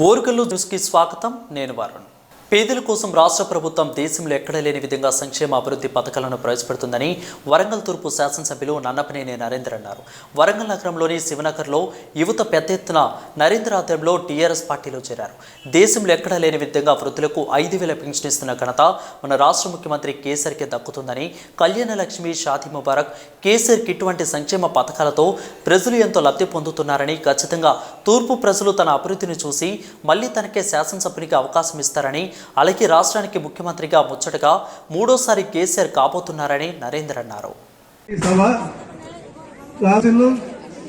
ఓరుగల్లు న్యూస్కి స్వాగతం. నేను వరుణ్. పేదల కోసం రాష్ట్ర ప్రభుత్వం దేశంలో ఎక్కడ లేని విధంగా సంక్షేమ అభివృద్ధి పథకాలను ప్రవేశపెడుతుందని వరంగల్ తూర్పు శాసనసభ్యులు నన్నపనేని నరేందర్ అన్నారు. వరంగల్ నగరంలోని శివనగర్లో యువత పెద్ద ఎత్తున నరేంద్ర ఆధ్వర్యంలో టీఆర్ఎస్ పార్టీలో చేరారు. దేశంలో ఎక్కడా లేని విధంగా వృద్ధులకు 5,000 పెన్షన్ ఇస్తున్న ఘనత మన రాష్ట్ర ముఖ్యమంత్రి కేసీఆర్కే దక్కుతుందని, కళ్యాణ లక్ష్మి, షాదీ ముబారక్, కేసీఆర్కి ఇటువంటి సంక్షేమ పథకాలతో ప్రజలు ఎంతో లబ్ధి పొందుతున్నారని, ఖచ్చితంగా తూర్పు ప్రజలు తన అభివృద్ధిని చూసి మళ్లీ తనకే శాసనసభ్యునికి అవకాశం ఇస్తారని, అలాగే రాష్ట్రానికి ముఖ్యమంత్రిగా ముచ్చటగా మూడోసారి కేసీఆర్ కాబోతున్నారని నరేందర్ అన్నారు.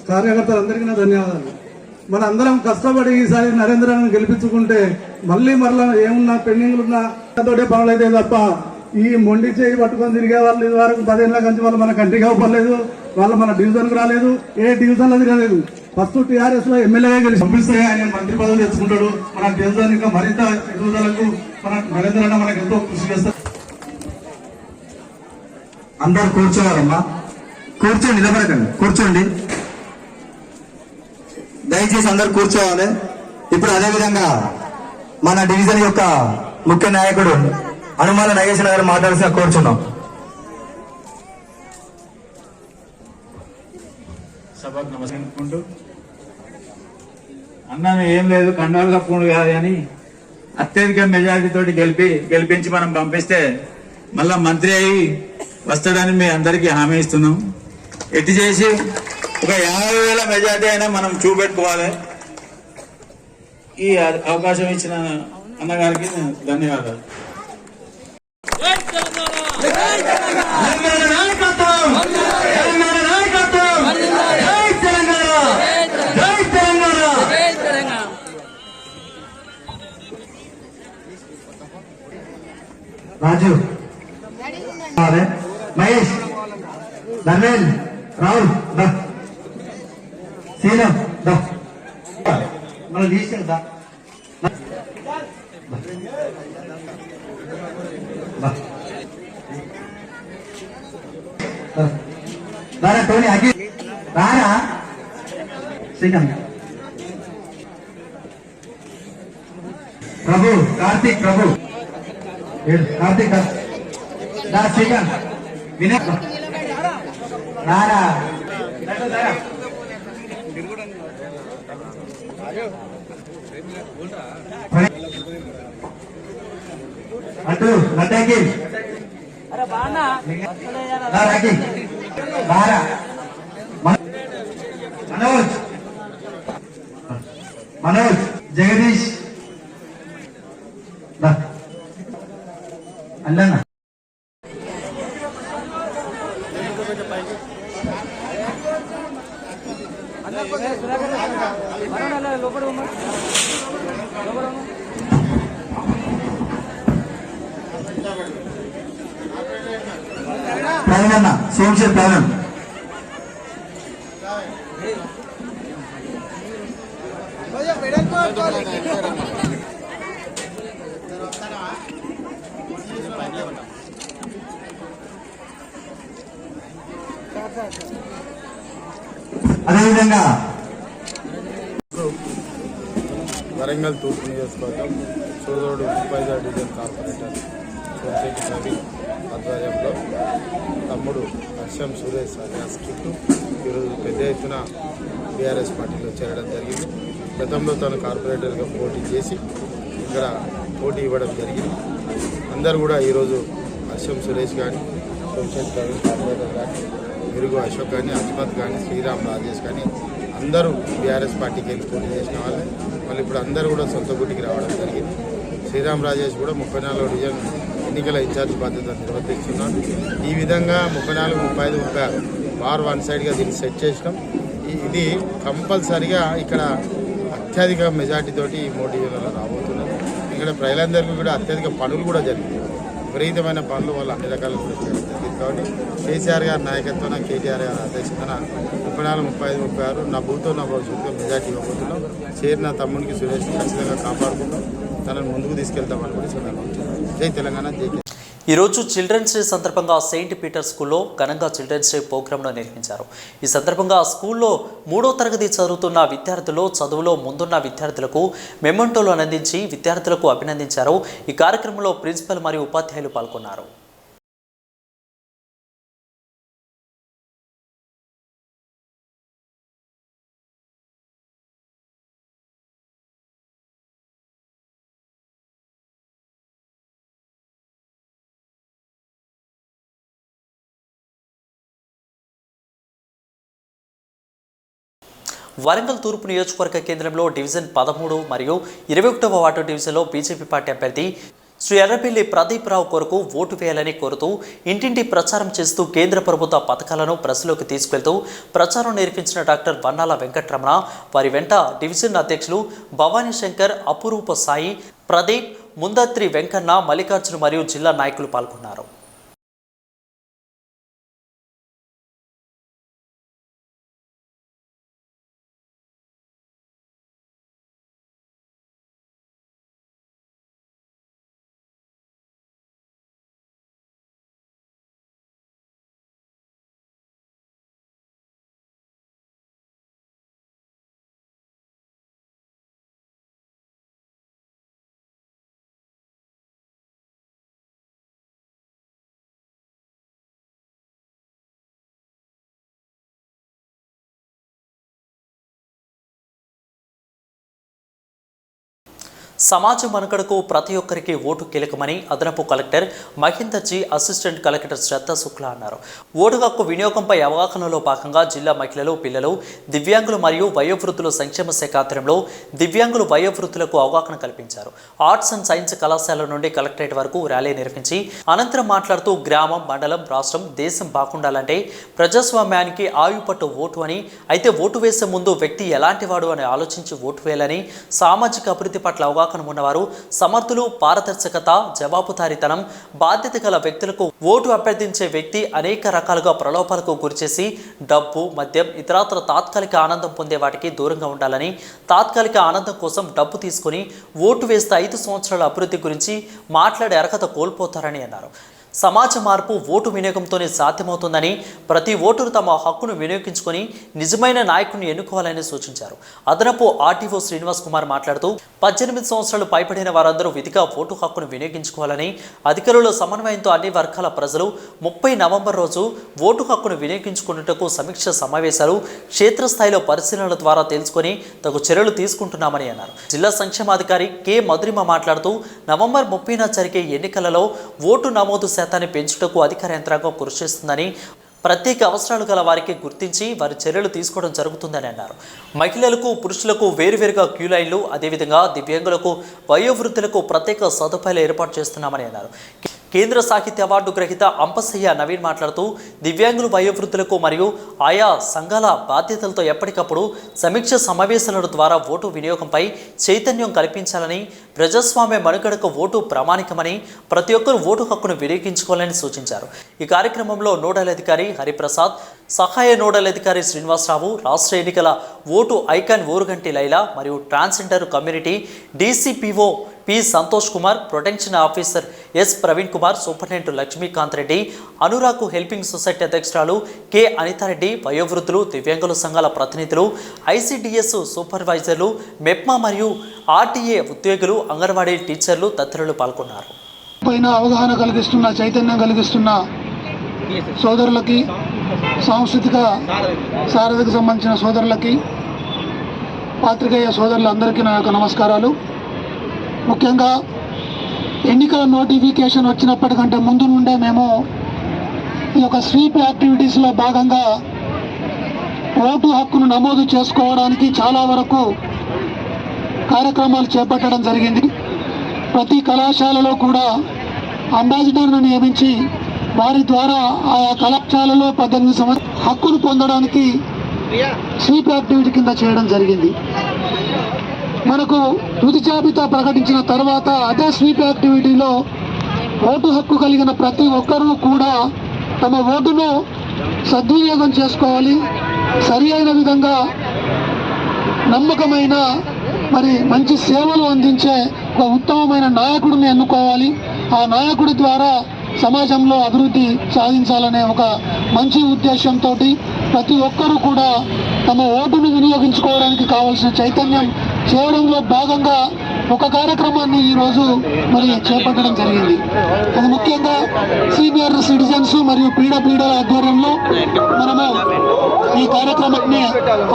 కార్యకర్తలందరికీ ధన్యవాదాలు. మన అందరం కష్టపడి ఈసారి నరేంద్రను గెలిపించుకుంటే మరలా ఏమున్నా పెండింగ్లున్నా తోటే పనులు అయితే తప్ప ఈ మొండి చేయి పట్టుకొని తిరిగే వాళ్ళు ఇది వరకు 10 ఏళ్ళ కంచి వాళ్ళు మన కంటికి అవ్వలేదు. వాళ్ళు మన డివిజన్కి రాలేదు, ఏ డివిజన్లో తిరగలేదు. ఫస్ట్ టీఆర్ఎస్ లో ఎమ్మెల్యేగా గెలిచి పంపిస్తే ఆయన మంత్రి పదవి తెచ్చుకుంటాడు. మన డివిజన్ ఇంకా మరింత ఎదుగుదలకు మన నరేంద్ర అన్న మనకు ఎంతో కృషి చేస్తారు. అందరు కూర్చోవాలమ్మా, కూర్చోండి, నిలబడకండి, కూర్చోండి, దయచేసి అందరు కూర్చోవాలి. ఇప్పుడు అదేవిధంగా మన డివిజన్ యొక్క ముఖ్య నాయకుడు హనుమాల నాగేశ్వర గారు మాట్లాడాల్సిన కోరుచున్నాం. సభకు నమస్కరించుకుంటూ, అన్నాను ఏం లేదు కండాలు కప్పుకుంటూ కాదు కానీ అత్యధిక మెజారిటీ తోటి గెలిపించి మనం పంపిస్తే మళ్ళా మంత్రి అయి వస్తాడని మీ అందరికీ హామీ ఇస్తున్నాం. ఎట్టి చేసి ఒక 50,000 మెజారిటీ అయినా మనం చూపెట్టుకోవాలి. ఈ అవకాశం ఇచ్చిన అన్నగారికి ధన్యవాదాలు. రాజు, మహేష్, ధర్మేన్, రాహుల్, సీనం, మనం తీసుకెళ్తా రారా టోనీ, అగి రారా శ్రీకాంత్, ప్రభు, కార్తీక్, ప్రభు, కార్తీక్, శ్రీకాంత్, వినయ్, రారా అటు లడ్డాకి బారా మనోజ్, జగదీష్, అల్లన్న, ప్రవీణన్న, సోమశేర్ ప్రవీణ్, అదేవిధంగా వరంగల్ తూర్పు నియోజకవర్గం సోదరుడు ముప్పైజా డివిజన్ కార్పొరేటర్ సోమశేఖర్ ప్రవీణ్ ఆధ్వర్యంలో తమ్ముడు హర్షం సురేష్ అలియాస్ కిట్టు ఈరోజు పెద్ద ఎత్తున టీఆర్ఎస్ పార్టీలో చేరడం జరిగింది. గతంలో తను కార్పొరేటర్గా పోటీ చేసి ఇక్కడ పోటీ ఇవ్వడం జరిగింది. అందరూ కూడా ఈరోజు హర్షం సురేష్ కానీ, సోమశేఖర్ ప్రవీణ్ కార్పొరేటర్ కానీ, మిరుగు అశోక్ కానీ, అస్మత్ కానీ, శ్రీరామ్ రాజేష్ కానీ అందరూ టీఆర్ఎస్ పార్టీకి వెళ్ళి పోటీ చేసిన వాళ్ళే. మళ్ళీ ఇప్పుడు అందరూ కూడా సొంత గుటికి రావడం జరిగింది. శ్రీరామ్ రాజేష్ కూడా 34వ డివిజన్ ఎన్నికల ఇన్ఛార్జ్ బాధ్యత నిర్వర్తిస్తున్నారు. ఈ విధంగా 34, 35, 36 వార్ వన్ సైడ్గా దీన్ని సెట్ చేసినాం. ఇది కంపల్సరిగా ఇక్కడ అత్యధిక మెజార్టీ తోటి 3 డివిజన్లలో రాబోతున్నారు. ఇక్కడ ప్రజలందరికీ కూడా అత్యధిక పనులు కూడా జరిగింది. విపరీతమైన పనులు వాళ్ళు అన్ని రకాలు కూడా చేయడం జరిగింది. కాబట్టి కేసీఆర్ గారి నాయకత్వాన, కేటీఆర్ గారి అధ్యక్షతన 34, 35, 36 నా భూతో నా భవిష్యత్తులో మెజార్టీ ఇవ్వబోతున్నాం. చేరిన తమ్మునికి సురేష్ని ఖచ్చితంగా కాపాడుకుంటాం, తనను ముందుకు తీసుకెళ్తామని కూడా సందర్భం. జై తెలంగాణ, జై. ఈరోజు చిల్డ్రన్స్ డే సందర్భంగా సెయింట్ పీటర్ స్కూల్లో ఘనంగా చిల్డ్రన్స్ డే ప్రోగ్రాంను నిర్వహించారు. ఈ సందర్భంగా స్కూల్లో 3వ తరగతి చదువుతున్న విద్యార్థులు చదువులో ముందున్న విద్యార్థులకు మెమెంటోలు అందించి విద్యార్థులకు అభినందించారు. ఈ కార్యక్రమంలో ప్రిన్సిపల్ మరియు ఉపాధ్యాయులు పాల్గొన్నారు. వరంగల్ తూర్పు నియోజకవర్గ కేంద్రంలో డివిజన్ 13 మరియు 21వ వార్డు డివిజన్లో బీజేపీ పార్టీ అభ్యర్థి శ్రీ ఎర్రబెల్లి ప్రదీప్ రావు కొరకు ఓటు వేయాలని కోరుతూ ఇంటింటి ప్రచారం చేస్తూ కేంద్ర ప్రభుత్వ పథకాలను ప్రజల్లోకి తీసుకెళ్తూ ప్రచారం నిర్వహించిన డాక్టర్ వన్నాల వెంకటరమణ, వారి వెంట డివిజన్ అధ్యక్షులు భవానీ శంకర్, అపురూప సాయి, ప్రదీప్, ముందత్రి వెంకన్న, మల్లికార్జున మరియు జిల్లా నాయకులు పాల్గొన్నారు. సమాజ మనుగడకు ప్రతి ఒక్కరికి ఓటు కీలకమని అదనపు collector Mahender ji, assistant collector Shraddha Shukla అన్నారు. ఓటు హక్కు వినియోగంపై అవగాహనలో భాగంగా జిల్లా మహిళలు, పిల్లలు, దివ్యాంగులు మరియు వయోవృద్ధుల సంక్షేమ శాఖ ఆధ్వర్యంలో దివ్యాంగులు, వయోవృద్ధులకు అవగాహన కల్పించారు. ఆర్ట్స్ అండ్ సైన్స్ కళాశాల నుండి కలెక్టరేట్ వరకు ర్యాలీ నిర్వహించి అనంతరం మాట్లాడుతూ గ్రామం, మండలం, రాష్ట్రం, దేశం బాగుండాలంటే ప్రజాస్వామ్యానికి ఆయుపట్టు ఓటు అని, అయితే ఓటు వేసే ముందు వ్యక్తి ఎలాంటి వాడు అని ఆలోచించి ఓటు వేయాలని, సామాజిక అభివృద్ధి పట్ల అవగాహన ఉన్నవారు సమర్థులు, పారదర్శకత, జవాబుదారీతనం, బాధ్యత గల వ్యక్తులకు ఓటు అభ్యర్థించే వ్యక్తి అనేక రకాలుగా ప్రలోభాలకు గురిచేసి డబ్బు, మద్యం, ఇతరత్ర తాత్కాలిక ఆనందం పొందే వాటికి దూరంగా ఉండాలని, తాత్కాలిక ఆనందం కోసం డబ్బు తీసుకుని ఓటు వేస్తే 5 సంవత్సరాల అభివృద్ధి గురించి మాట్లాడే అర్హత కోల్పోతారని అన్నారు. సమాజ మార్పు ఓటు వినియోగంతోనే సాధ్యమవుతుందని, ప్రతి ఓటరు తమ హక్కును వినియోగించుకొని నిజమైన నాయకుడిని ఎన్నుకోవాలని సూచించారు. అదనపు ఆర్టీఓ శ్రీనివాస్ కుమార్ మాట్లాడుతూ 18 సంవత్సరాలు పైబడిన వారందరూ విధిగా ఓటు హక్కును వినియోగించుకోవాలని, అధికారుల సమన్వయంతో అన్ని వర్గాల ప్రజలు 30 నవంబర్ రోజు ఓటు హక్కును వినియోగించుకున్నట్టుకు సమీక్ష సమావేశాలు క్షేత్రస్థాయిలో పరిశీలనల ద్వారా తెలుసుకొని తగు చర్యలు తీసుకుంటున్నామని అన్నారు. జిల్లా సంక్షేమాధికారి కె మధురిమ మాట్లాడుతూ నవంబర్ 30న జరిగే ఎన్నికలలో ఓటు నమోదు శాతాన్ని పెంచుటకు అధికార యంత్రాంగం కృషి చేస్తుందని, ప్రత్యేక అవసరాలు గల వారికి గుర్తించి వారి చర్యలు తీసుకోవడం జరుగుతుందని అన్నారు. మహిళలకు, పురుషులకు వేరువేరుగా క్యూ లైన్లు, అదేవిధంగా దివ్యాంగులకు, వయోవృద్ధులకు ప్రత్యేక సదుపాయాలు ఏర్పాటు చేస్తున్నామని అన్నారు. కేంద్ర సాహిత్య అవార్డు గ్రహీత అంపశయ్య నవీన్ మాట్లాడుతూ దివ్యాంగులు, వయోవృద్ధులకు మరియు ఆయా సంఘాల బాధ్యతలతో ఎప్పటికప్పుడు సమీక్ష సమావేశాల ద్వారా ఓటు వినియోగంపై చైతన్యం కల్పించాలని, ప్రజాస్వామ్య మనుగడకు ఓటు ప్రామాణికమని, ప్రతి ఒక్కరూ ఓటు హక్కును వినియోగించుకోవాలని సూచించారు. ఈ కార్యక్రమంలో నోడల్ అధికారి హరిప్రసాద్, సహాయ నోడల్ అధికారి శ్రీనివాసరావు, రాష్ట్ర ఎన్నికల ఓటు ఐకాన్ ఊరుగంటి లైలా మరియు transgender community DCPO P Santosh Kumar, protection officer S Praveen Kumar, superintendent Lakshmikant Reddy, అనురాకు హెల్పింగ్ సొసైటీ అధ్యక్షురాలు కె అనితారెడ్డి, వయోవృద్ధులు, దివ్యాంగుల సంఘాల ప్రతినిధులు, ఐసిడిఎస్ సూపర్వైజర్లు, మెప్మా మరియు ఆర్టీఏ ఉద్యోగులు, అంగన్వాడీ టీచర్లు తదితరులు పాల్గొన్నారు. పైన అవగాహన కలిగిస్తున్న, చైతన్యం కలిగిస్తున్న సోదరులకి, సాంస్కృతిక సారథికి సంబంధించిన సోదరులకి, పాత్రికేయ సోదరులందరికీ నా యొక్క నమస్కారాలు. ముఖ్యంగా ఎన్నికల నోటిఫికేషన్ వచ్చినప్పటికంటే ముందు నుండే మేము ఈ యొక్క స్వీప్ యాక్టివిటీస్లో భాగంగా ఓటు హక్కును నమోదు చేసుకోవడానికి చాలా వరకు కార్యక్రమాలు చేపట్టడం జరిగింది. ప్రతి కళాశాలలో కూడా అంబాసిడర్ను నియమించి వారి ద్వారా ఆయా కళాశాలలో 18 సంవత్సరాల హక్కును పొందడానికి స్వీప్ యాక్టివిటీ కింద చేయడం జరిగింది. మనకు తుది జాబితా ప్రకటించిన తర్వాత అదే స్వీప్ యాక్టివిటీలో ఓటు హక్కు కలిగిన ప్రతి ఒక్కరూ కూడా తమ ఓటును సద్వినియోగం చేసుకోవాలి. సరి అయిన విధంగా నమ్మకమైన మరి మంచి సేవలు అందించే ఒక ఉత్తమమైన నాయకుడిని ఎన్నుకోవాలి. ఆ నాయకుడి ద్వారా సమాజంలో అభివృద్ధి సాధించాలనే ఒక మంచి ఉద్దేశంతో ప్రతి ఒక్కరూ కూడా తమ ఓటును వినియోగించుకోవడానికి కావాల్సిన చైతన్యం చేయడంలో భాగంగా ఒక కార్యక్రమాన్ని ఈరోజు మరి చేపట్టడం జరిగింది. అది ముఖ్యంగా సీనియర్ సిటిజన్స్ మరియు పీడల ఆధ్వర్యంలో మనము ఈ కార్యక్రమాన్ని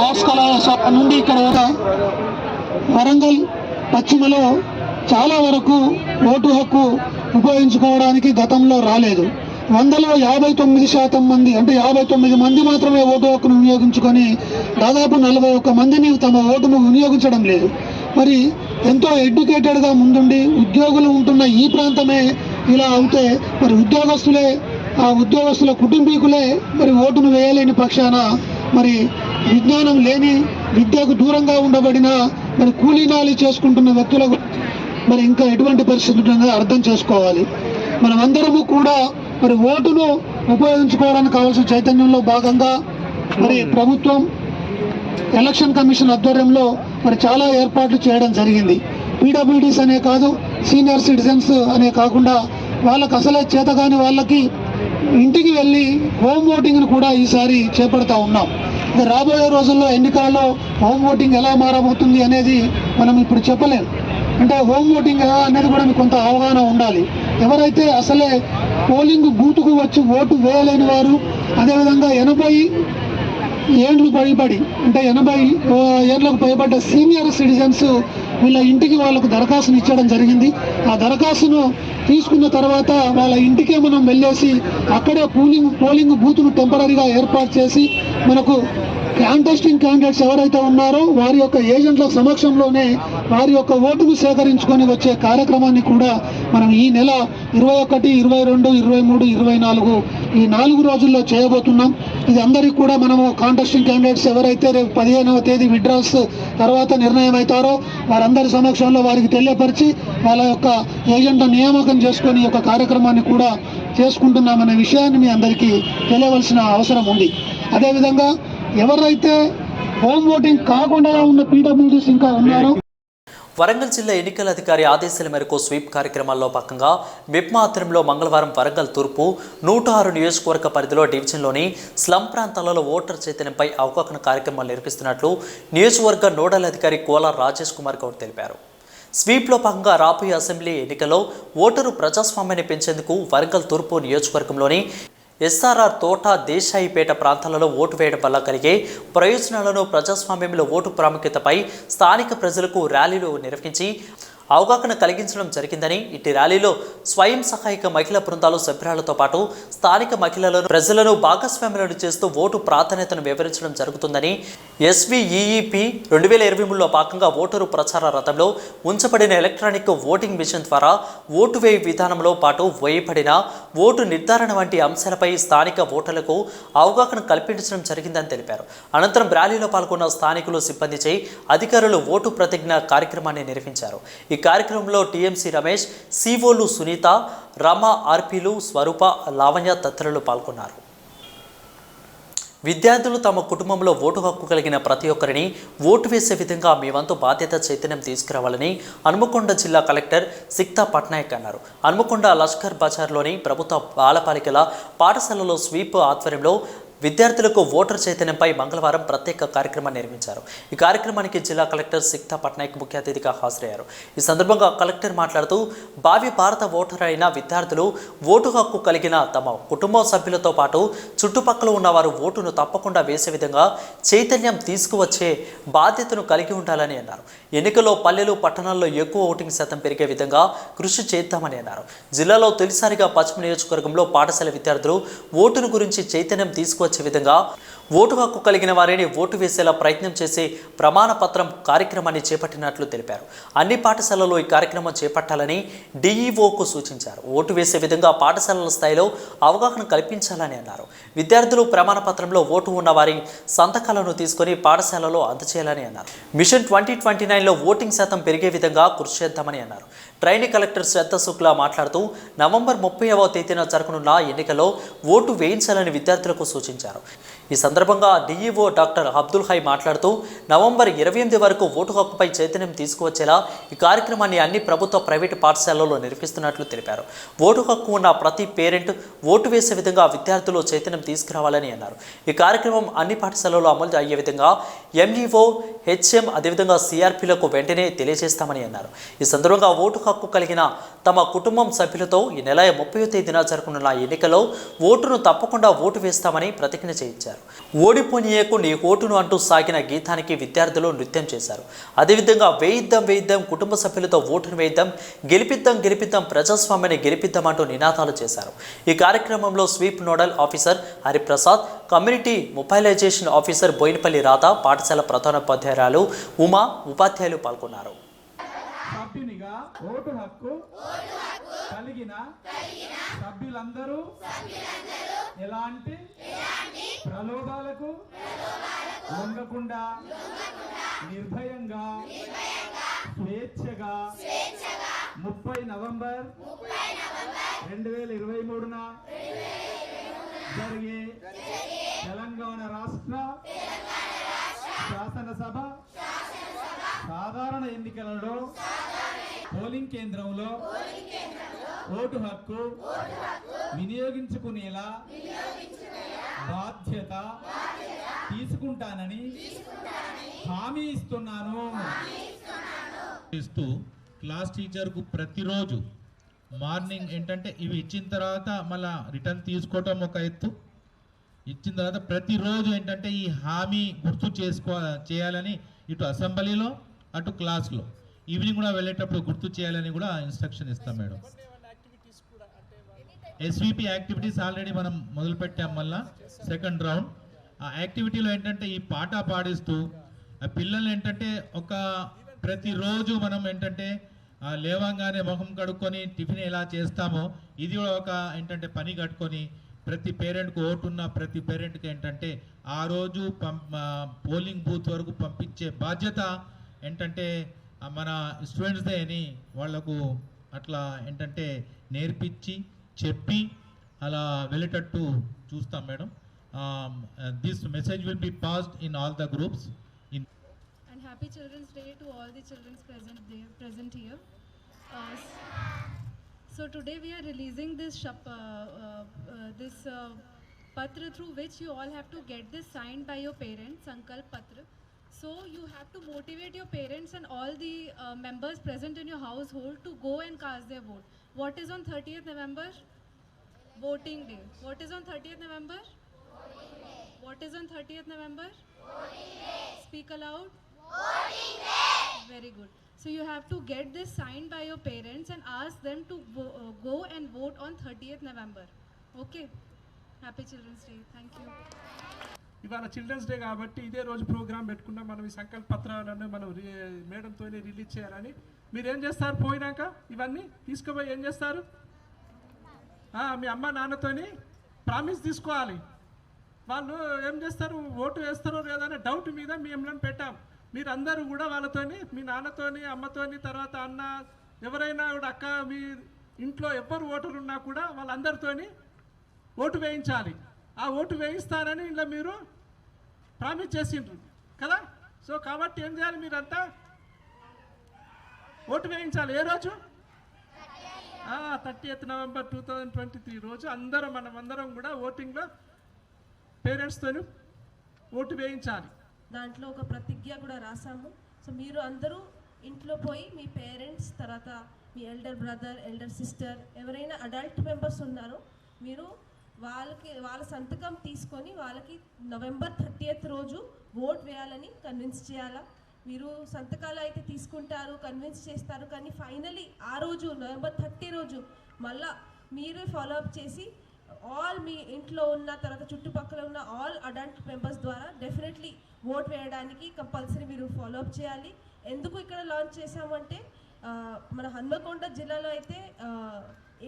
ఆర్ట్స్ కళాశాల నుండి ఇక్కడ వరంగల్ పశ్చిమలో చాలా వరకు ఓటు హక్కు ఉపయోగించుకోవడానికి గతంలో రాలేదు. 100లో 59% మంది, అంటే 59 మంది మాత్రమే ఓటు హక్కును వినియోగించుకొని దాదాపు 41 మందిని తమ ఓటును వినియోగించడం లేదు. మరి ఎంతో ఎడ్యుకేటెడ్గా ముందుండి ఉద్యోగులు ఉంటున్న ఈ ప్రాంతమే ఇలా అవుతే మరి ఉద్యోగస్తుల కుటుంబీకులే మరి ఓటును వేయలేని పక్షాన మరి విజ్ఞానం లేని, విద్యకు దూరంగా ఉండబడిన మరి కూలీనాలి చేసుకుంటున్న వ్యక్తులకు మరి ఇంకా ఎటువంటి పరిస్థితి ఉంటుందో అర్థం చేసుకోవాలి. మనమందరము కూడా మరి ఓటును ఉపయోగించుకోవడానికి కావాల్సిన చైతన్యంలో భాగంగా మరి ప్రభుత్వం ఎలక్షన్ కమిషన్ ఆధ్వర్యంలో మరి చాలా ఏర్పాట్లు చేయడం జరిగింది. పీడబ్ల్యూడీస్ అనే కాదు, సీనియర్ సిటిజన్స్ అనే కాకుండా వాళ్ళకు అసలే చేతగాని వాళ్ళకి ఇంటికి వెళ్ళి హోమ్ ఓటింగ్ను కూడా ఈసారి చేపడతా ఉన్నాం. రాబోయే రోజుల్లో ఎన్నికలలో హోమ్ ఓటింగ్ ఎలా మారబోతుంది అనేది మనం ఇప్పుడు చెప్పలేం. అంటే హోమ్ ఓటింగ్ అనేది కూడా మీకు కొంత అవగాహన ఉండాలి. ఎవరైతే అసలే పోలింగ్ బూత్కు వచ్చి ఓటు వేయలేని వారు, అదేవిధంగా 80 ఏళ్ళు పైబడి, అంటే 80 ఏళ్లకు పైబడ్డ సీనియర్ సిటిజన్స్ వీళ్ళ ఇంటికి వాళ్ళకు దరఖాస్తును ఇచ్చడం జరిగింది. ఆ దరఖాస్తును తీసుకున్న తర్వాత వాళ్ళ ఇంటికే మనం వెళ్ళేసి అక్కడే పోలింగ్ బూత్ను టెంపరీగా ఏర్పాటు చేసి మనకు కాంటెస్టింగ్ క్యాండిడేట్స్ ఎవరైతే ఉన్నారో వారి యొక్క ఏజెంట్ల సమక్షంలోనే వారి యొక్క ఓటును సేకరించుకొని వచ్చే కార్యక్రమాన్ని కూడా మనం ఈ నెల 21, 22, 23, 24 ఈ 4 రోజుల్లో చేయబోతున్నాం. ఇది అందరికీ కూడా మనము కాంటెస్టింగ్ క్యాండిడేట్స్ ఎవరైతే రేపు 15వ తేదీ విత్డ్రాల్స్ తర్వాత నిర్ణయం అవుతారో వారందరి సమక్షంలో వారికి తెలియపరిచి వాళ్ళ యొక్క ఏజెంట్ల నియామకం చేసుకొని ఈ యొక్క కార్యక్రమాన్ని కూడా చేసుకుంటున్నామనే విషయాన్ని మీ అందరికీ తెలియవలసిన అవసరం ఉంది. అదేవిధంగా ఎవరైతే హోమ్ ఓటింగ్ కాకుండా ఉన్న పీడబ్ల్యూడీస్ ఇంకా ఉన్నారో, వరంగల్ జిల్లా ఎన్నికల అధికారి ఆదేశాల మేరకు స్వీప్ కార్యక్రమాల్లో భాగంగా మిప్మా ఆధ్వర్యంలో మంగళవారం వరంగల్ తూర్పు 106 నియోజకవర్గ పరిధిలో డివిజన్లోని స్లమ్ ప్రాంతాలలో ఓటర్ చైతన్యంపై అవగాహన కార్యక్రమాలు నిర్వహిస్తున్నట్లు నియోజకవర్గ నోడల్ అధికారి కోలా రాజేష్ కుమార్ గౌడ్ తెలిపారు. స్వీప్లో భాగంగా రాబోయే అసెంబ్లీ ఎన్నికల్లో ఓటరు ప్రజాస్వామ్యాన్ని పెంచేందుకు వరంగల్ తూర్పు నియోజకవర్గంలోని ఎస్ఆర్ఆర్ తోట దేశాయిపేట ప్రాంతాలలో ఓటు వేయడం వల్ల కలిగే ప్రయోజనాలను, ప్రజాస్వామ్యంలో ఓటు ప్రాముఖ్యతపై స్థానిక ప్రజలకు ర్యాలీలు నిర్వహించి అవగాహన కలిగించడం జరిగిందని, ఇట్టి ర్యాలీలో స్వయం సహాయక మహిళా బృందాలు సభ్యురాలతో పాటు స్థానిక మహిళలను, ప్రజలను భాగస్వామ్యాలను చేస్తూ ఓటు ప్రాధాన్యతను వివరించడం జరుగుతుందని, SVEEP 2023లో భాగంగా ఓటరు ప్రచార రథంలో ఉంచబడిన ఎలక్ట్రానిక్ ఓటింగ్ మిషన్ ద్వారా ఓటు వేయ విధానంలో పాటు వేయబడిన ఓటు నిర్ధారణ వంటి అంశాలపై స్థానిక ఓటర్లకు అవగాహన కల్పించడం జరిగిందని తెలిపారు. అనంతరం ర్యాలీలో పాల్గొన్న స్థానికులు, సిబ్బందిచే అధికారులు ఓటు ప్రతిజ్ఞ కార్యక్రమాన్ని నిర్వహించారు. ఈ కార్యక్రమంలో టీఎంసీ రమేష్, సిఓలు సునీత, రమ, ఆర్పీలు స్వరూప, లావణ్య తదితరులు పాల్గొన్నారు. విద్యార్థులు తమ కుటుంబంలో ఓటు హక్కు కలిగిన ప్రతి ఒక్కరిని ఓటు వేసే విధంగా మీ వంతు బాధ్యత చైతన్యం తీసుకురావాలని హన్మకొండ జిల్లా కలెక్టర్ సిక్తా పట్నాయక్ అన్నారు. హన్మకొండ లష్కర్ బజార్లోని ప్రభుత్వ బాలబాలికల పాఠశాలలో స్వీప్ ఆధ్వర్యంలో విద్యార్థులకు ఓటర్ చైతన్యంపై మంగళవారం ప్రత్యేక కార్యక్రమాన్ని నిర్వహించారు. ఈ కార్యక్రమానికి జిల్లా కలెక్టర్ సిక్తా పట్నాయక్ ముఖ్య అతిథిగా హాజరయ్యారు. ఈ సందర్భంగా కలెక్టర్ మాట్లాడుతూ భావి భారత ఓటర్ అయిన విద్యార్థులు ఓటు హక్కు కలిగిన తమ కుటుంబ సభ్యులతో పాటు చుట్టుపక్కల ఉన్నవారు ఓటును తప్పకుండా వేసే విధంగా చైతన్యం తీసుకువచ్చే బాధ్యతను కలిగి ఉండాలని అన్నారు. ఎన్నికల్లో పల్లెలు, పట్టణాల్లో ఎక్కువ ఓటింగ్ శాతం పెరిగే విధంగా కృషి చేద్దామని అన్నారు. జిల్లాలో తొలిసారిగా పశ్చిమ నియోజకవర్గంలో పాఠశాల విద్యార్థులు ఓటును గురించి చైతన్యం తీసుకువచ్చే విధంగా ఓటు హక్కు కలిగిన వారిని ఓటు వేసేలా ప్రయత్నం చేసే ప్రమాణ పత్రం కార్యక్రమాన్ని చేపట్టినట్లు తెలిపారు. అన్ని పాఠశాలల్లో ఈ కార్యక్రమం చేపట్టాలని డిఈఓకు సూచించారు. ఓటు వేసే విధంగా పాఠశాలల స్థాయిలో అవగాహన కల్పించాలని అన్నారు. విద్యార్థులు ప్రమాణ పత్రంలో ఓటు ఉన్న వారి సంతకాలను తీసుకొని పాఠశాలలో అందజేయాలని అన్నారు. మిషన్ 2029లో ఓటింగ్ శాతం పెరిగే విధంగా కృషి చేద్దామని అన్నారు. ట్రైనింగ్ కలెక్టర్ శ్రద్ధ శుక్లా మాట్లాడుతూ నవంబర్ 30వ తేదీన జరగనున్న ఎన్నికల్లో ఓటు వేయించాలని విద్యార్థులకు సూచించారు. ఈ సందర్భంగా డిఈఓ డాక్టర్ అబ్దుల్ హై మాట్లాడుతూ నవంబర్ 28 వరకు ఓటు హక్కుపై చైతన్యం తీసుకువచ్చేలా ఈ కార్యక్రమాన్ని అన్ని ప్రభుత్వ ప్రైవేటు పాఠశాలల్లో నిర్వహిస్తున్నట్లు తెలిపారు. ఓటు హక్కు ఉన్న ప్రతి పేరెంట్ ఓటు వేసే విధంగా విద్యార్థులు చైతన్యం తీసుకురావాలని అన్నారు. ఈ కార్యక్రమం అన్ని పాఠశాలల్లో అమలు అయ్యే విధంగా ఎంఈఓ, హెచ్ఎం అదేవిధంగా సిఆర్పీలకు వెంటనే తెలియజేస్తామని అన్నారు. ఈ సందర్భంగా ఓటు హక్కు కలిగిన తమ కుటుంబం సభ్యులతో ఈ నెల 30వ తేదీన జరగనున్న ఎన్నికల్లో ఓటును తప్పకుండా ఓటు వేస్తామని ప్రతిజ్ఞ చేయించారు. ఓడిపోనీయకు నీ ఓటును అంటూ సాగిన గీతానికి విద్యార్థులు నృత్యం చేశారు. అదేవిధంగా వేయిద్దాం కుటుంబ సభ్యులతో ఓటును వేయిద్దాం, గెలిపిద్దాం ప్రజాస్వామ్యాన్ని గెలిపిద్దాం అంటూ నినాదాలు చేశారు. ఈ కార్యక్రమంలో SVEEP nodal officer Hariprasad, community mobilization officer Boinapalli Radha, పాఠశాల ప్రధానోపాధ్యాయురాలు ఉమా, ఉపాధ్యాయులు పాల్గొన్నారు. సభ్యునిగా ఓటు హక్కు కలిగిన సభ్యులందరూ ఎలాంటి ప్రలోభాలకు లొంగకుండా నిర్భయంగా స్వేచ్ఛగా 30 నవంబర్ 2023న జరిగే తెలంగాణ రాష్ట్ర శాసనసభ సాధారణ ఎన్నికలలో పోలింగ్ కేంద్రంలో ఓటు హక్కు వినియోగించుకునేలా బాధ్యత తీసుకుంటానని హామీ ఇస్తున్నాను. క్లాస్ టీచర్కు ప్రతిరోజు మార్నింగ్ ఏంటంటే ఇవి ఇచ్చిన తర్వాత మళ్ళీ రిటర్న్ తీసుకోవటం ఒక ఎత్తు, ఇచ్చిన తర్వాత ప్రతిరోజు ఏంటంటే ఈ హామీ గుర్తు చేయాలని ఇటు అసెంబ్లీలో అటు క్లాస్లో ఈవినింగ్ కూడా వెళ్ళేటప్పుడు గుర్తు చేయాలని కూడా ఇన్స్ట్రక్షన్ ఇస్తాం మేడం. ఎస్విపి యాక్టివిటీస్ ఆల్రెడీ మనం మొదలుపెట్టాం. మళ్ళా సెకండ్ రౌండ్ ఆ యాక్టివిటీలో ఏంటంటే ఈ పాట పాడిస్తూ ఆ పిల్లల్ని ఏంటంటే ఒక ప్రతిరోజు మనం ఏంటంటే లేవంగానే ముఖం కడుక్కొని టిఫిన్ ఎలా చేస్తామో ఇది కూడా ఒక ఏంటంటే పని కట్టుకొని ప్రతి పేరెంట్కు ఓటున్న ప్రతి పేరెంట్కి ఏంటంటే ఆ రోజు పోలింగ్ బూత్ వరకు పంపించే బాధ్యత ఏంటంటే మన స్టూడెంట్స్దే అని వాళ్లకు అట్లా ఏంటంటే నేర్పించి చెప్పి అలా వెళ్ళేటట్టు చూస్తాం madam. This message will be passed in all the groups. And happy Children's Day to all the children present here. So today we are releasing this patra through which you all have to get this signed by your parents, Sankalp Patra. So you have to motivate your parents and all the members present in your household to go and cast their vote. What is on 30th November? Voting Day. What is on 30th November? Voting Day. What is on 30th November? Voting Day. Speak aloud. Voting Day. Very good. So you have to get this signed by your parents and ask them to go and vote on 30th November. Okay. Happy Children's Day. Thank you. ఇవాళ children's day కాబట్టి ఇదే రోజు programme పెట్టుకున్నాం. మనం ఈ సంకల్ప పత్రాలను మనం మేడంతోనే రిలీజ్ చేయాలని. మీరు ఏం చేస్తారు? పోయినాక ఇవన్నీ తీసుకుపోయి ఏం చేస్తారు? మీ అమ్మ నాన్నతోని ప్రామిస్ తీసుకోవాలి. వాళ్ళు ఏం చేస్తారు? ఓటు వేస్తారో లేదనే డౌట్ మీద మిమ్మల్ని పెట్టాం. మీరు అందరూ కూడా వాళ్ళతోని మీ నాన్నతోని అమ్మతోని తర్వాత అన్న ఎవరైనా కూడా అక్క మీ ఇంట్లో ఎవరు ఓటర్లు ఉన్నా కూడా వాళ్ళందరితోని ఓటు వేయించాలి. ఆ ఓటు వేయిస్తారని ఇలా మీరు ప్రామిస్ చేసిండ్రు కదా. సో కాబట్టి ఏం చేయాలి? మీరంతా ఓటు వేయించాలి. ఏ రోజు? 30th నవంబర్ 2023 రోజు మనమందరం కూడా ఓటింగ్లో పేరెంట్స్తోని ఓటు వేయించాలి. దాంట్లో ఒక ప్రతిజ్ఞ కూడా రాసాము. సో మీరు అందరూ ఇంట్లో పోయి మీ పేరెంట్స్ తర్వాత మీ ఎల్డర్ బ్రదర్, ఎల్డర్ సిస్టర్ ఎవరైనా అడల్ట్ మెంబర్స్ ఉన్నారో మీరు వాళ్ళ సంతకం తీసుకొని వాళ్ళకి నవంబర్ 30th రోజు ఓట్ వేయాలని కన్విన్స్ చేయాలా. మీరు సంతకాలు అయితే తీసుకుంటారు, కన్విన్స్ చేస్తారు, కానీ ఫైనలీ ఆ రోజు నవంబర్ 30 రోజు మళ్ళా మీరే ఫాలో అప్ చేసి ఆల్ మీ ఇంట్లో ఉన్న తర్వాత చుట్టుపక్కల ఉన్న ఆల్ అడల్ట్ మెంబర్స్ ద్వారా డెఫినెట్లీ ఓట్ వేయడానికి కంపల్సరీ మీరు ఫాలో అప్ చేయాలి. ఎందుకు ఇక్కడ లాంచ్ చేసామంటే మన హన్మకొండ జిల్లాలో అయితే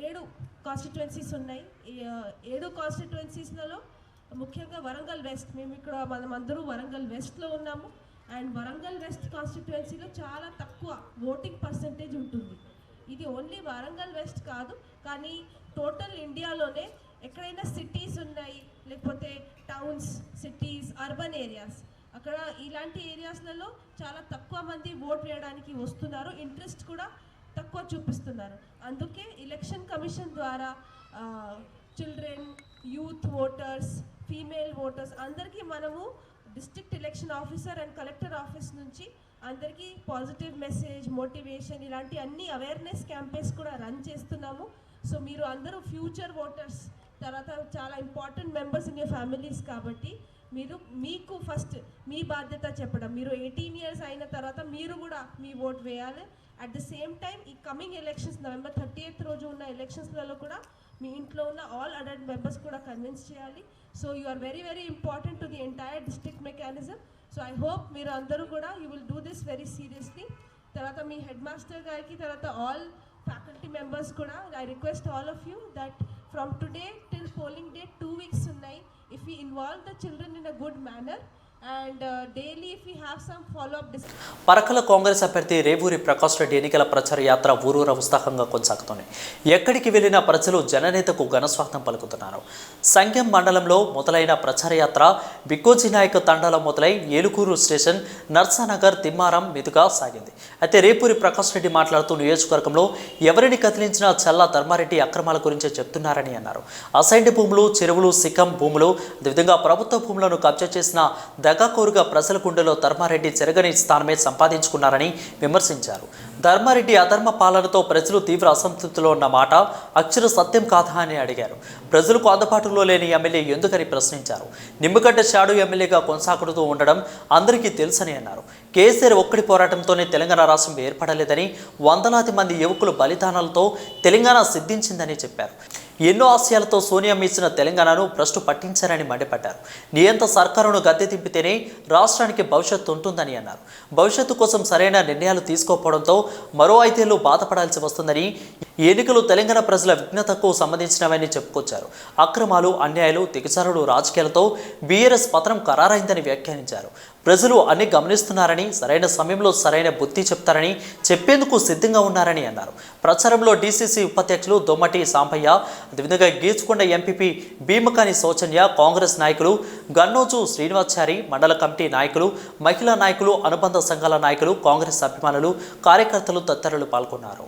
7 కాన్స్టిట్యుయెన్సీస్ ఉన్నాయి. 7 కాన్స్టిట్యుయెన్సీస్లలో ముఖ్యంగా వరంగల్ వెస్ట్, మేము ఇక్కడ మనమందరూ వరంగల్ వెస్ట్లో ఉన్నాము. అండ్ వరంగల్ వెస్ట్ కాన్స్టిట్యుయెన్సీలో చాలా తక్కువ ఓటింగ్ పర్సంటేజ్ ఉంటుంది. ఇది ఓన్లీ వరంగల్ వెస్ట్ కాదు, కానీ టోటల్ ఇండియాలోనే ఎక్కడైనా సిటీస్ ఉన్నాయి, లేకపోతే టౌన్స్, సిటీస్, అర్బన్ ఏరియాస్, అక్కడ ఇలాంటి ఏరియాస్లలో చాలా తక్కువ మంది ఓట్ వేయడానికి వస్తున్నారు, ఇంట్రెస్ట్ కూడా తక్కువ చూపిస్తున్నారు. అందుకే ఎలక్షన్ కమిషన్ ద్వారా children, youth voters, female voters అందరికీ మనము district election officer and collector office నుంచి అందరికీ పాజిటివ్ మెసేజ్, మోటివేషన్ ఇలాంటి అన్ని అవేర్నెస్ క్యాంపెయిన్స్ కూడా రన్ చేస్తున్నాము. సో మీరు అందరూ ఫ్యూచర్ ఓటర్స్, తర్వాత చాలా important members in your families కాబట్టి మీకు ఫస్ట్ మీ బాధ్యత చెప్పడం. మీరు 18 years అయిన తర్వాత మీరు కూడా మీ ఓట్ వేయాలి. అట్ ద సేమ్ టైం ఈ కమింగ్ ఎలక్షన్స్ November 30th రోజు ఉన్న ఎలక్షన్స్లలో కూడా మీ ఇంట్లో ఉన్న ఆల్ అడల్ట్ మెంబర్స్ కూడా కన్విన్స్ చేయాలి. So you are very very important to the entire district mechanism. So I hope మీరు అందరూ కూడా you will do this very seriously. తర్వాత మీ హెడ్ మాస్టర్ గారికి, తర్వాత ఆల్ ఫ్యాకల్టీ మెంబర్స్ కూడా I request all of you that from today till polling day 2 weeks ఉన్నాయి. If we involve the children in a good manner and daily if we have some follow-up discussion. Parkal Congress అభ్యర్థి రేవూరి ప్రకాష్ రెడ్డి ఎన్నికల ప్రచార యాత్ర ఊరూర ఉత్సాహంగా కొనసాగుతోంది. ఎక్కడికి వెళ్లినా ప్రజలు జననేతకు ఘనస్వాగతం పలుకుతున్నారు. సంగెం మండలంలో మొదలైన ప్రచార యాత్ర బిక్కోజీ నాయక్ తండాలో మొదలై ఏలుకూరు స్టేషన్, నర్సానగర్, తిమ్మారం మీదుగా సాగింది. అయితే రేవూరి ప్రకాష్ రెడ్డి మాట్లాడుతూ నియోజకవర్గంలో ఎవరిని కదిలించినా చల్లా ధర్మారెడ్డి అక్రమాల గురించే చెప్తున్నారని అన్నారు. అసైన్డ్ భూములు, చెరువులు, సిక్కం భూములు, అదేవిధంగా ప్రభుత్వ భూములను కబ్జా చేసిన దగాకోరుగా ప్రజల గుండెలో ధర్మారెడ్డి చెరగని స్థానమే సంపాదించుకున్నారని విమర్శించారు. ధర్మారెడ్డి అధర్మ పాలనతో ప్రజలు తీవ్ర అసంతృప్తిలో ఉన్న మాట అక్షర సత్యం కాదా అని అడిగారు. ప్రజలకు అందుబాటులో లేని ఎమ్మెల్యే ఎందుకని ప్రశ్నించారు. నిమ్మగడ్డ షాడో ఎమ్మెల్యేగా కొనసాగుతూ ఉండడం అందరికీ తెలుసని అన్నారు. కేసీఆర్ ఒక్కడి పోరాటంతోనే తెలంగాణ రాష్ట్రం ఏర్పడలేదని, వందలాది మంది యువకుల బలిదానాలతో తెలంగాణ సిద్ధించిందని చెప్పారు. ఎన్నో ఆశయాలతో సోనియా ఇచ్చిన తెలంగాణను భ్రష్టు పట్టించారని మండిపడ్డారు. నియంత సర్కారును గద్దె దింపితేనే రాష్ట్రానికి భవిష్యత్తు ఉంటుందని అన్నారు. భవిష్యత్తు కోసం సరైన నిర్ణయాలు తీసుకోకపోవడంతో మరో 5 ఏళ్లు బాధపడాల్సి వస్తుందని, ఎన్నికలు తెలంగాణ ప్రజల విఘ్నతకు సంబంధించినవని చెప్పుకొచ్చారు. అక్రమాలు, అన్యాయాలు, దిగజారుడు రాజకీయాలతో బీఆర్ఎస్ పత్రం ఖరారైందని వ్యాఖ్యానించారు. ప్రజలు అన్ని గమనిస్తున్నారని, సరైన సమయంలో సరైన బుద్ధి చెప్తారని చెప్పేందుకు సిద్ధంగా ఉన్నారని అన్నారు. ప్రచారంలో డీసీసీ ఉపాధ్యక్షులు దొమ్మటి సాంపయ్య, అదేవిధంగా గీచుకొండ ఎంపీపీ భీమకాని సౌజన్య, కాంగ్రెస్ నాయకులు గన్నోజు శ్రీనివాచారి, మండల కమిటీ నాయకులు, మహిళా నాయకులు, అనుబంధ సంఘాల నాయకులు, కాంగ్రెస్ అభిమానులు, కార్యకర్తలు తదితరులు పాల్గొన్నారు.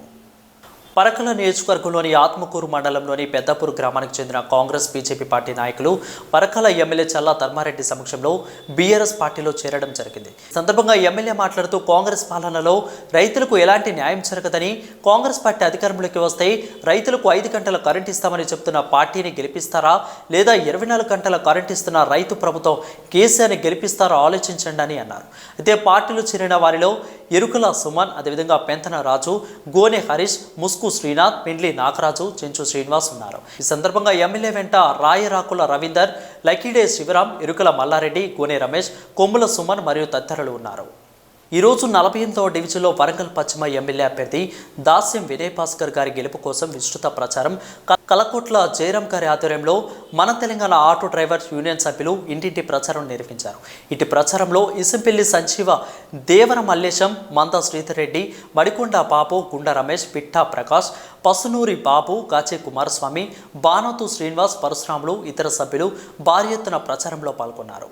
పరకల నియోజకవర్గంలోని ఆత్మకూరు మండలంలోని పెద్దపూర్ గ్రామానికి చెందిన కాంగ్రెస్, బీజేపీ పార్టీ నాయకులు పరకల ఎమ్మెల్యే చల్లా ధర్మారెడ్డి సమక్షంలో బీఆర్ఎస్ పార్టీలో చేరడం జరిగింది. సందర్భంగా ఎమ్మెల్యే మాట్లాడుతూ కాంగ్రెస్ పాలనలో రైతులకు ఎలాంటి న్యాయం జరగదని, కాంగ్రెస్ పార్టీ అధికారంలోకి వస్తే రైతులకు 5 గంటల కరెంట్ ఇస్తామని చెప్తున్న పార్టీని గెలిపిస్తారా, లేదా 24 గంటల కరెంట్ ఇస్తున్న రైతు ప్రభుత్వం కేసీఆర్ని గెలిపిస్తారో ఆలోచించండి అని అన్నారు. అయితే పార్టీలో చేరిన వారిలో ఎరుకల సుమన్, అదేవిధంగా పెంతన రాజు, గోనె హరీష్, ముస్కు శ్రీనాథ్, పెండ్లి నాగరాజు, చెంచు శ్రీనివాస్ ఉన్నారు. ఈ సందర్భంగా ఎమ్మెల్యే వెంట రాయరాకుల రవీందర్, లకీడే శివరాం, ఎరుకల మల్లారెడ్డి, గోనె రమేష్, కొమ్ముల సుమన్ మరియు తదితరులు ఉన్నారు. ఈరోజు 48వ డివిజన్లో వరంగల్ పశ్చిమ ఎమ్మెల్యే అభ్యర్థి దాస్యం వినయ్ భాస్కర్ గారి గెలుపు కోసం విస్తృత ప్రచారం కలకోట్ల జయరాం గారి ఆధ్వర్యంలో మన తెలంగాణ ఆటో డ్రైవర్స్ యూనియన్ సభ్యులు ఇంటింటి ప్రచారం నిర్వహించారు. ఇటు ప్రచారంలో ఇసంపల్లి సంజీవ, దేవర మల్లేశం, మంద శ్రీధర్ రెడ్డి, మడికొండ బాబు, గుండ రమేష్, పిట్టా ప్రకాష్, పసునూరి బాబు, కాచే కుమారస్వామి, బానోతు శ్రీనివాస్, పరశురాములు, ఇతర సభ్యులు భారీ ఎత్తున ప్రచారంలో పాల్గొన్నారు.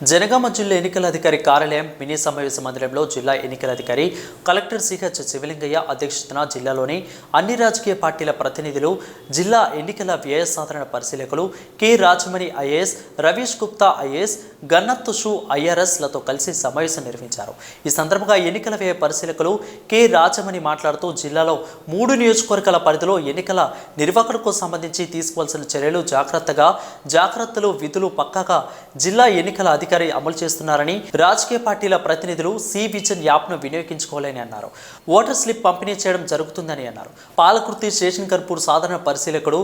జనగామ జిల్లా ఎన్నికల అధికారి కార్యాలయం మినీ సమావేశ మందిరంలో జిల్లా ఎన్నికల అధికారి కలెక్టర్ సిహెచ్ శివలింగయ్య అధ్యక్షతన జిల్లాలోని అన్ని రాజకీయ పార్టీల ప్రతినిధులు, జిల్లా ఎన్నికల వ్యయ సాధన పరిశీలకులు K Rajamani IAS, Ravish Gupta IAS, గన్నత్ షూ ఐఆర్ఎస్లతో కలిసి సమావేశం నిర్వహించారు. ఈ సందర్భంగా ఎన్నికల వ్యయ పరిశీలకులు కె రాజమణి మాట్లాడుతూ జిల్లాలో 3 నియోజకవర్గాల పరిధిలో ఎన్నికల నిర్వహణకు సంబంధించి తీసుకోవాల్సిన చర్యలు, జాగ్రత్తలు, విధులు పక్కాగా జిల్లా ఎన్నికల అధికారి అమలు చేస్తున్నారని, రాజకీయ పార్టీల ప్రతినిధులు సి విజిన్ యాప్ను వినియోగించుకోవాలని అన్నారు. ఓటర్ స్లిప్ పంపిణీ చేయడం జరుగుతుందని అన్నారు. పాలకుర్తి స్టేషన్ కర్పూర్ సాధారణ పరిశీలకుడు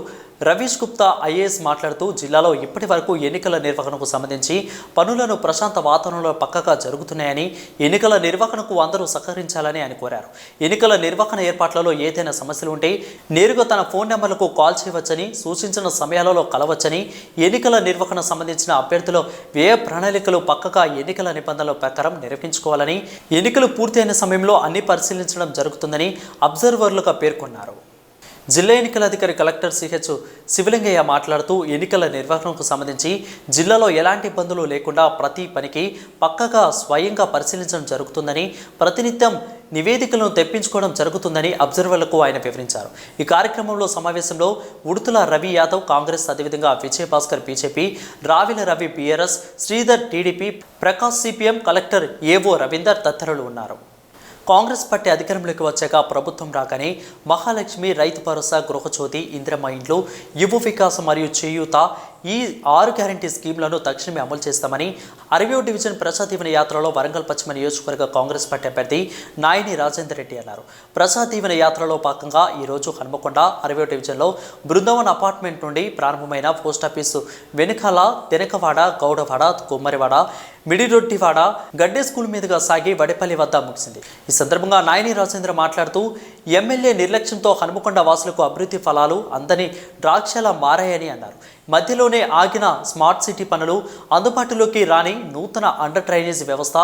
రవీష్ గుప్తా ఐఏఎస్ మాట్లాడుతూ జిల్లాలో ఇప్పటి వరకు ఎన్నికల నిర్వహణకు సంబంధించి పనులను ప్రశాంత వాతావరణంలో పక్కగా జరుగుతున్నాయని, ఎన్నికల నిర్వహణకు అందరూ సహకరించాలని ఆయన కోరారు. ఎన్నికల నిర్వహణ ఏర్పాట్లలో ఏదైనా సమస్యలు ఉంటే నేరుగా తన ఫోన్ నెంబర్లకు కాల్ చేయవచ్చని, సూచించిన సమయాలలో కలవచ్చని, ఎన్నికల నిర్వహణ సంబంధించిన అభ్యర్థుల వ్యయ ప్రణాళికలు పక్కగా ఎన్నికల నిబంధనల ప్రకారం నిర్వహించుకోవాలని, ఎన్నికలు పూర్తయిన సమయంలో అన్ని పరిశీలించడం జరుగుతుందని అబ్జర్వర్లుగా పేర్కొన్నారు. జిల్లా ఎన్నికల అధికారి కలెక్టర్ సిహెచ్ శివలింగయ్య మాట్లాడుతూ ఎన్నికల నిర్వహణకు సంబంధించి జిల్లాలో ఎలాంటి ఇబ్బందులు లేకుండా ప్రతి పనికి పక్కగా స్వయంగా పరిశీలించడం జరుగుతుందని, ప్రతినిత్యం నివేదికలను తెప్పించుకోవడం జరుగుతుందని అబ్జర్వర్లకు ఆయన వివరించారు. ఈ కార్యక్రమంలో సమావేశంలో ఉడుతుల రవి యాదవ్ కాంగ్రెస్, అదేవిధంగా Vijay Bhaskar BJP, Ravila Ravi BRS, Sridhar TDP, Prakash CPM, collector ఏవో రవీందర్ తదితరులు ఉన్నారు. కాంగ్రెస్ పార్టీ అధికారంలోకి వచ్చాక ప్రభుత్వం రాగానే మహాలక్ష్మి, రైతు భరోసా, గృహజ్యోతి, ఇందిరమ్మ ఇండ్లు, యువ వికాసం మరియు చేయూత ఈ 6 గ్యారంటీ స్కీమ్లను తక్షణమే అమలు చేస్తామని 60వ డివిజన్ ప్రజాదీవెన యాత్రలో వరంగల్ పశ్చిమ నియోజకవర్గ కాంగ్రెస్ పార్టీ అభ్యర్థి నాయని రాజేందర్ రెడ్డి అన్నారు. ప్రజాదీవెన యాత్రలో భాగంగా ఈరోజు హన్మకొండ 60వ డివిజన్లో బృందావన్ అపార్ట్మెంట్ నుండి ప్రారంభమైన పోస్టాఫీసు వెనుకాల తెనకవాడ, గౌడవాడ, కుమ్మరివాడ, మిడిరొట్టివాడ, గడ్డే స్కూల్ మీదుగా సాగి వడపల్లి వద్ద ముగిసింది. ఈ సందర్భంగా నాయని రాజేంద్ర మాట్లాడుతూ ఎమ్మెల్యే నిర్లక్ష్యంతో హన్మకొండ వాసులకు అభివృద్ధి ఫలాలు అందని ద్రాక్షలా మారాయని అన్నారు. మధ్యలోనే ఆగిన స్మార్ట్ సిటీ పనులు, అందుబాటులోకి రాని నూతన అండర్ డ్రైనేజ్ వ్యవస్థ,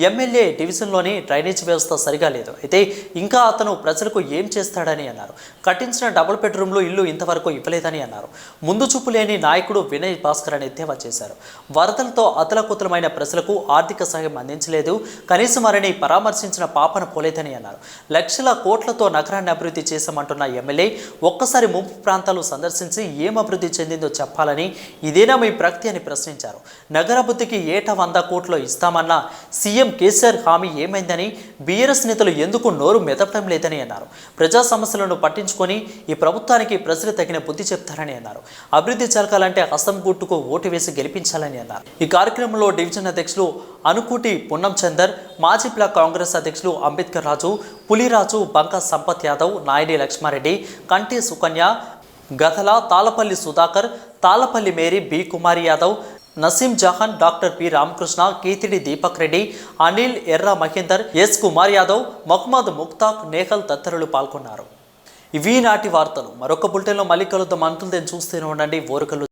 ఎమ్మెల్యే డివిజన్లోని డ్రైనేజ్ వ్యవస్థ సరిగా లేదు. అయితే ఇంకా అతను ప్రజలకు ఏం చేస్తాడని అన్నారు. కట్టించిన డబుల్ బెడ్రూమ్లు ఇల్లు ఇంతవరకు ఇవ్వలేదని అన్నారు. ముందు చూపు లేని నాయకుడు వినయ్ భాస్కర్ అని ఎద్దేవా చేశారు. వరదలతో అతలకుతలమైన ప్రజలకు ఆర్థిక సహాయం అందించలేదు, కనీసం వారిని పరామర్శించిన పాపన పోలేదని అన్నారు. లక్షల కోట్లతో నగరాన్ని అభివృద్ధి చేశామంటున్న ఎమ్మెల్యే ఒక్కసారి ముంపు ప్రాంతాలు సందర్శించి ఏం అభివృద్ధి చెందిందో చెప్పాలని, ఇదేనా మీ ప్రగతి అని ప్రశ్నించారు. నగరాభివృద్ధికి ఏటా 100 కోట్లు ఇస్తామన్న సీఎం కేసీఆర్ హామీ ఏమైందని, బీఆర్ఎస్ నేతలు ఎందుకు నోరు మెదపడం లేదని అన్నారు. ప్రజా సమస్యలను పట్టించుకొని ఈ ప్రభుత్వానికి ప్రజలు తగిన బుద్ధి చెప్తారని అన్నారు. అభివృద్ధి జరగాలంటే హస్తం గుట్టుకు ఓటు వేసి గెలిపించాలని అన్నారు. ఈ కార్యక్రమంలో డివిజన్ అధ్యక్షులు అనుకూటి పున్నం చందర్, మాజీ బ్లాక్ కాంగ్రెస్ అధ్యక్షులు అంబేద్కర్ రాజు, పులిరాజు, బంకా సంపత్ యాదవ్, నాయని లక్ష్మారెడ్డి, కంటి సుకన్య, గథల, తాళపల్లి సుధాకర్, తాళపల్లి మేరీ, బి కుమారి యాదవ్, నసీం జహాన్, డాక్టర్ పి రామకృష్ణ, కీతిడి దీపక్ రెడ్డి, అనిల్, ఎర్ర మహేందర్, ఎస్ కుమార్ యాదవ్, మహ్మద్ ముక్తాక్, నేహల్ తదితరులు పాల్గొన్నారు. ఇవి నాటి వార్తలు. మరొక బులెటిన్లో మళ్ళీ కలుద్దాం. అంటుల్ చూస్తూనే ఉండండి ఓరుకలు.